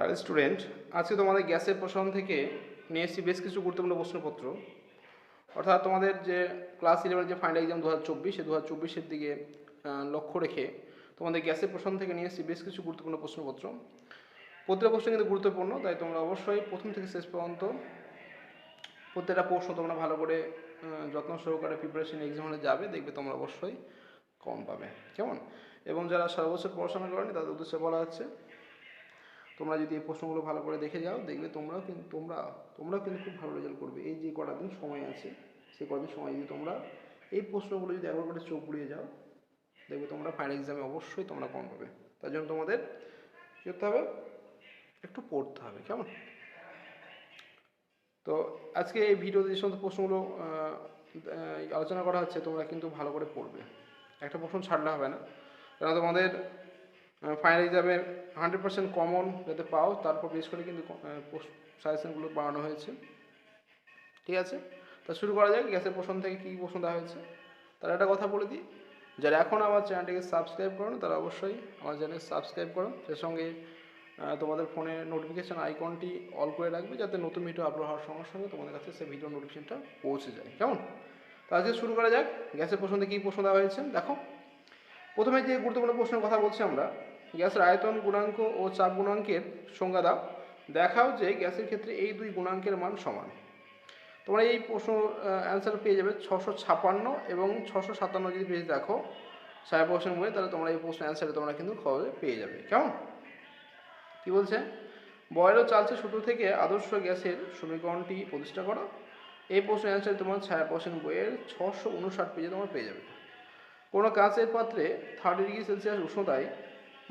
আর student, আজকে তোমাদের গ্যাসের প্রসারণ থেকে নিয়ে এসেছি বেশ কিছু গুরুত্বপূর্ণ প্রশ্নপত্র। অর্থাৎ তোমাদের যে ক্লাস 11 যে ফাইনাল এক্সাম 2024, সেই 2024-এর দিকে লক্ষ্য রেখে তোমাদের গ্যাসের প্রসারণ থেকে নিয়ে এসেছি বেশ কিছু গুরুত্বপূর্ণ প্রশ্নপত্র। প্রত্যেকটা প্রশ্ন কিন্তু গুরুত্বপূর্ণ, তাই তোমরা অবশ্যই প্রথম থেকে শেষ পর্যন্ত প্রত্যেকটা প্রশ্ন তোমরা ভালো করে যত্ন সহকারে প্রিপারেশন এক্সাম হলে যাবে, দেখবে তোমরা অবশ্যই কম পাবে। কেমন? এবং যারা সারা বছর পড়াশোনা করেনি তাদের উদ্দেশ্যে বলা হচ্ছে, তোমরা যদি এই প্রশ্নগুলো ভালো করে দেখে যাও, দেখবে তোমরাও কিন্তু খুব ভালো রেজাল্ট করবে। এই যে কটা দিন সময় আছে, সেই কদিন সময় যদি তোমরা এই প্রশ্নগুলো যদি একবার করে চোখ বুলিয়ে যাও, দেখবে তোমরা ফাইনাল এক্সামে অবশ্যই তোমরা কম পাবে। তার জন্য তোমাদের কী করতে হবে? একটু পড়তে হবে। কেমন? তো আজকে এই ভিডিওতে যে সমস্ত প্রশ্নগুলো আলোচনা করা হচ্ছে, তোমরা কিন্তু ভালো করে পড়বে, একটা প্রশ্ন ছাড়লে হবে না। কারণ তোমাদের ফাইনাল এক্সামে 100% কমন যাতে পাও, তারপর বেশ করে কিন্তু সাজেশনগুলো বানানো হয়েছে। ঠিক আছে, তা শুরু করা যাক। গ্যাসের প্রশ্ন থেকে কী প্রশ্ন দেওয়া হয়েছে তার একটা কথা বলে দিই। যারা এখন আমার চ্যানেলটিকে সাবস্ক্রাইব করো তারা অবশ্যই আমার চ্যানেল সাবস্ক্রাইব করো, সেই সঙ্গে তোমাদের ফোনে নোটিফিকেশান আইকনটি অল করে রাখবে, যাতে নতুন ভিডিও আপলোড হওয়ার সঙ্গে সঙ্গে তোমাদের কাছে সেই ভিডিও নোটিফিকেশনটা পৌঁছে যায়। কেমন? তো আজকে শুরু করা যাক। গ্যাসের প্রশ্ন থেকে কী প্রশ্ন দেওয়া হয়েছে দেখো। প্রথমে যে গুরুত্বপূর্ণ প্রশ্নের কথা বলছি আমরা, গ্যাসের আয়তন গুণাঙ্ক ও চাপ গুণাঙ্কের সংজ্ঞা দাও। দেখাও যে গ্যাসের ক্ষেত্রে এই দুই গুণাঙ্কের মান সমান। তোমরা এই প্রশ্ন অ্যান্সার পেয়ে যাবে 656 এবং 657 যদি পেজ দেখো সাহেব প্রশ্ন বই, তাহলে তোমরা এই প্রশ্ন অ্যান্সারে তোমরা কিন্তু খবরে পেয়ে যাবে। কেমন? কি বলছে? বয়েল ও চার্লসের সূত্র থেকে আদর্শ গ্যাসের সমীকরণটি প্রতিষ্ঠা করো। এই প্রশ্ন অ্যান্সারে তোমার ছায়া প্রশ্ন বইয়ের 659 পেজে তোমরা পেয়ে যাবে। কোনো কাঁচের পাত্রে 30°C উষ্ণতায়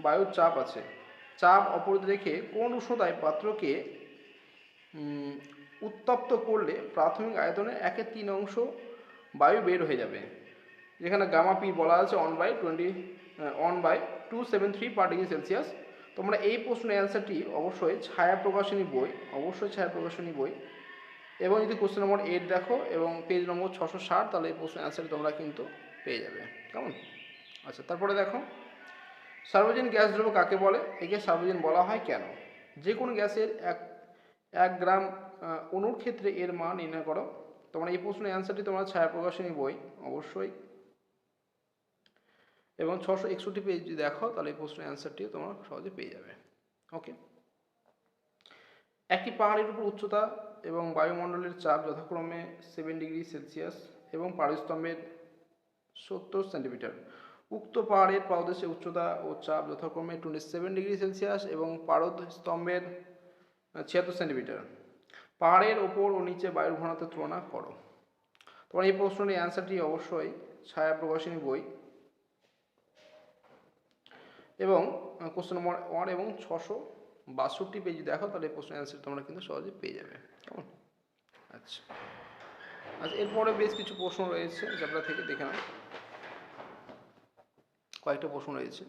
বায়ুর চাপ আছে। চাপ অপরিত রেখে কোন উষ্ণতায় পাত্রকে উত্তপ্ত করলে প্রাথমিক আয়তনের 1/3 বায়ু বের হয়ে যাবে। যেখানে গামা পি বলা আছে 1/273 পার ডিগ্রি সেলসিয়াস। তোমরা এই প্রশ্নের অ্যান্সারটি অবশ্যই ছায়া প্রকাশনী বই এবং যদি কোশ্চেন নম্বর 8 দেখো এবং পেজ নম্বর 660, তাহলে এই প্রশ্নের অ্যান্সারটি তোমরা কিন্তু পেয়ে যাবে। কেমন? আচ্ছা, তারপরে দেখো, সার্বজনীন গ্যাস দ্রব্য কাকে বলে? একে সার্বজনীন বলা হয় কেন? যে কোনো গ্যাসের 1 গ্রাম অণুর ক্ষেত্রে এর মান নির্ণয় করো। তোমরা এই প্রশ্নের অ্যান্সারটি তোমরা ছায়া প্রকাশনী বই অবশ্যই এবং 661 পেজ যদি দেখো, তাহলে এই প্রশ্নের অ্যান্সারটিও তোমরা সহজে পেয়ে যাবে। ওকে, একটি পাহাড়ের উপর উচ্চতা এবং বায়ুমণ্ডলের চাপ যথাক্রমে 7°C এবং পারস্তম্ভের 70 সেন্টিমিটার। উক্ত পাহাড়ের পাদদেশে উচ্চতা ও চাপ যথাক্রমে 27°C এবং পারদস্তম্ভের 76 সেন্টিমিটার। পাহাড়ের ওপর ও নিচে বায়ুর ঘনত্বের তুলনা করো। তোমার এই প্রশ্নের অ্যান্সারটি অবশ্যই ছায়া প্রকাশনী বই এবং কোশ্চেন নম্বর 1 এবং 662 পেজ দেখো, তাহলে এই প্রশ্নের অ্যান্সার তোমরা কিন্তু সহজে পেয়ে যাবে। কেমন? আচ্ছা, এরপরে বেশ কিছু প্রশ্ন রয়েছে, চ্যাপ্টার থেকে দেখে নাও। কয়েকটা প্রশ্ন রয়েছে।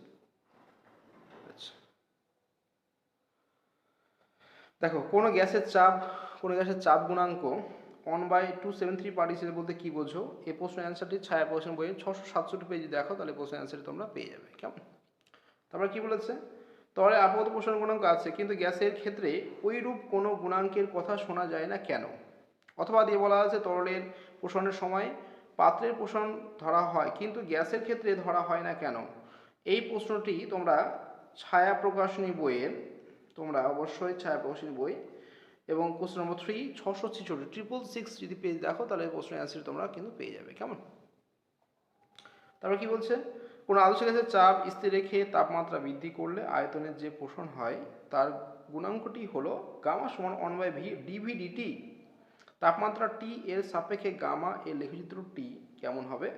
আচ্ছা, দেখো, কোনো গ্যাসের চাপ গুণাঙ্ক 1/273 পার ডিগ্রি বলতে কী বোঝো? এই প্রশ্নের অ্যান্সারটি ছায়া প্রশ্ন বইয়ে 667 পেজ দেখো, তাহলে প্রশ্নের অ্যান্সারটি তোমরা পেয়ে যাবে। কেমন? তারপরে কি বলেছে? তরলে আপাতত প্রসারণ গুণাঙ্ক আছে, কিন্তু গ্যাসের ক্ষেত্রে ওইরূপ কোনো গুণাঙ্কের কথা শোনা যায় না কেন? অথবা দিয়ে বলা আছে, তরলের প্রসারণের সময় পাত্রের প্রসারণ ধরা হয়, কিন্তু গ্যাসের ক্ষেত্রে ধরা হয় না কেন? এই প্রশ্নটি তোমরা ছায়া প্রকাশনী বইয়ের তোমরা অবশ্যই ছায়া প্রকাশনী বই এবং কোশ্চেন নম্বর 3 666 যদি পেজ দেখো, তাহলে এই প্রশ্নের অ্যান্সার তোমরা কিন্তু পেয়ে যাবে। কেমন? তারপর কি বলছে? কোনো আদর্শ গ্যাসের চাপ স্থির রেখে তাপমাত্রা বৃদ্ধি করলে আয়তনের যে প্রসারণ হয় তার গুণাঙ্কটি হলো গামা সমান 1/v/dv/dt। তাপমাত্রা টি এর সাপেক্ষে গামা এর লেখচিত্র টি কেমন হবে?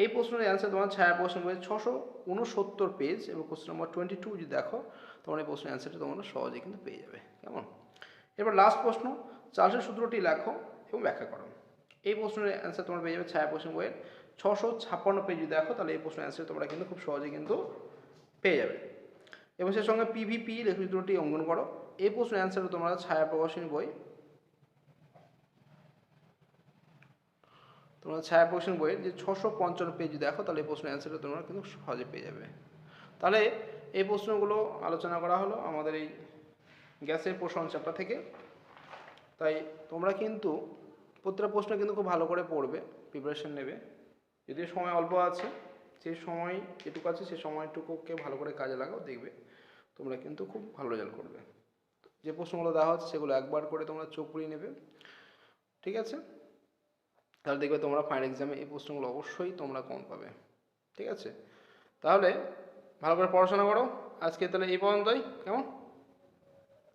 এই প্রশ্নের অ্যান্সার তোমার ছায়া প্রশ্ন বই 669 পেজ এবং কোশ্চেন নম্বর 22 যদি দেখো, তোমার এই প্রশ্নের অ্যান্সারটা তোমরা সহজে কিন্তু পেয়ে যাবে। কেমন? এবার লাস্ট প্রশ্ন, চার্লসের সূত্রটি লেখো এবং ব্যাখ্যা করো। এই প্রশ্নের অ্যান্সার তোমরা পেয়ে যাবে ছায়া প্রশ্ন বইয়ের 656 পেজ দেখো, তাহলে এই প্রশ্নের অ্যান্সার তোমরা কিন্তু খুব সহজে কিন্তু পেয়ে যাবে। এবং সে সঙ্গে পিভিপি লেখচিত্রটি অঙ্কন করো। এই প্রশ্নের অ্যান্সার তোমরা ছায়া প্রকাশনী বই বইয়ের যে 655 পেজ দেখো, তাহলে এই প্রশ্নের অ্যান্সারটা তোমরা কিন্তু সহজে পেয়ে যাবে। তাহলে এই প্রশ্নগুলো আলোচনা করা হলো আমাদের এই গ্যাসের প্রসারণ চ্যাপ্টার থেকে। তাই তোমরা কিন্তু প্রত্যেকটা প্রশ্ন কিন্তু খুব ভালো করে পড়বে, প্রিপারেশন নেবে। যদিও সময় অল্প আছে, সেই সময় যেটুকু আছে সেই সময়টুকুকে ভালো করে কাজে লাগাও, দেখবে তোমরা কিন্তু খুব ভালো রেজাল্ট করবে। যে প্রশ্নগুলো দেওয়া হচ্ছে সেগুলো একবার করে তোমরা চোখ পুড়িয়ে নেবে, ঠিক আছে? তাহলে দেখবে তোমরা ফাইনাল এক্সামে এই প্রশ্নগুলো অবশ্যই তোমরা কম পাবে, ঠিক আছে? তাহলে ভালো করে পড়াশোনা করো। আজকে তাহলে এই পর্যন্তই, কেমন?